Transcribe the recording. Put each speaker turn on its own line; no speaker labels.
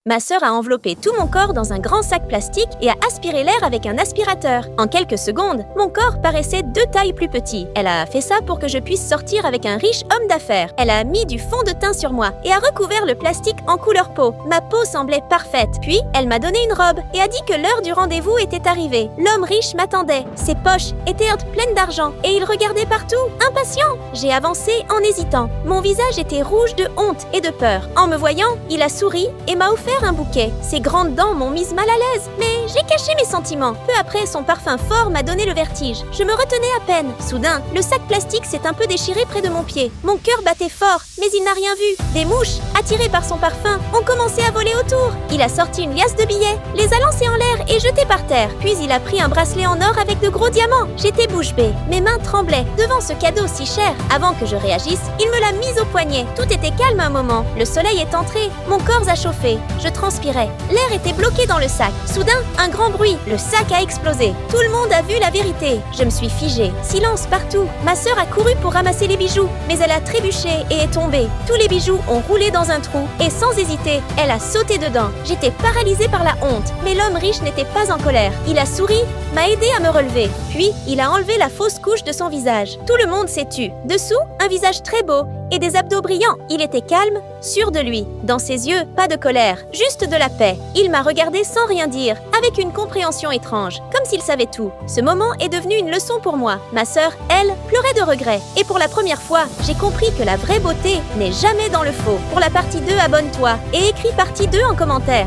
Ma sœur a enveloppé tout mon corps dans un grand sac plastique et a aspiré l'air avec un aspirateur. En quelques secondes, mon corps paraissait 2 tailles plus petit. Elle a fait ça pour que je puisse sortir avec un riche homme d'affaires. Elle a mis du fond de teint sur moi et a recouvert le plastique en couleur peau. Ma peau semblait parfaite. Puis, elle m'a donné une robe et a dit que l'heure du rendez-vous était arrivée. L'homme riche m'attendait. Ses poches étaient pleines d'argent et il regardait partout, impatient. J'ai avancé en hésitant. Mon visage était rouge de honte et de peur. En me voyant, il a souri et m'a offert un bouquet. Ses grandes dents m'ont mise mal à l'aise, mais j'ai caché mes sentiments. Peu après, son parfum fort m'a donné le vertige. Je me retenais à peine. Soudain, le sac plastique s'est un peu déchiré près de mon pied. Mon cœur battait fort, mais il n'a rien vu. Des mouches, attirées par son parfum, ont commencé à voler autour. Il a sorti une liasse de billets, les a lancés en l'air et jetés par terre. Puis il a pris un bracelet en or avec de gros diamants. J'étais bouche bée. Mes mains tremblaient devant ce cadeau si cher. Avant que je réagisse, il me l'a mise au poignet. Tout était calme un moment. Le soleil est entré. Mon corps a chauffé. Je transpirais. L'air était bloqué dans le sac. Soudain, un grand bruit. Le sac a explosé. Tout le monde a vu la vérité. Je me suis figée. Silence partout. Ma sœur a couru pour ramasser les bijoux, mais elle a trébuché et est tombée. Tous les bijoux ont roulé dans un trou et sans hésiter, elle a sauté dedans. J'étais paralysée par la honte, mais l'homme riche n'était pas en colère. Il a souri, m'a aidé à me relever. Puis, il a enlevé la fausse couche de son visage. Tout le monde s'est tu. Dessous, un visage très beau et des abdos brillants. Il était calme, sûr de lui. Dans ses yeux, pas de colère, juste de la paix. Il m'a regardé sans rien dire, avec une compréhension étrange, comme s'il savait tout. Ce moment est devenu une leçon pour moi. Ma sœur, elle, pleurait de regret. Et pour la première fois, j'ai compris que la vraie beauté n'est jamais dans le faux. Pour la partie 2, abonne-toi et écris partie 2 en commentaire.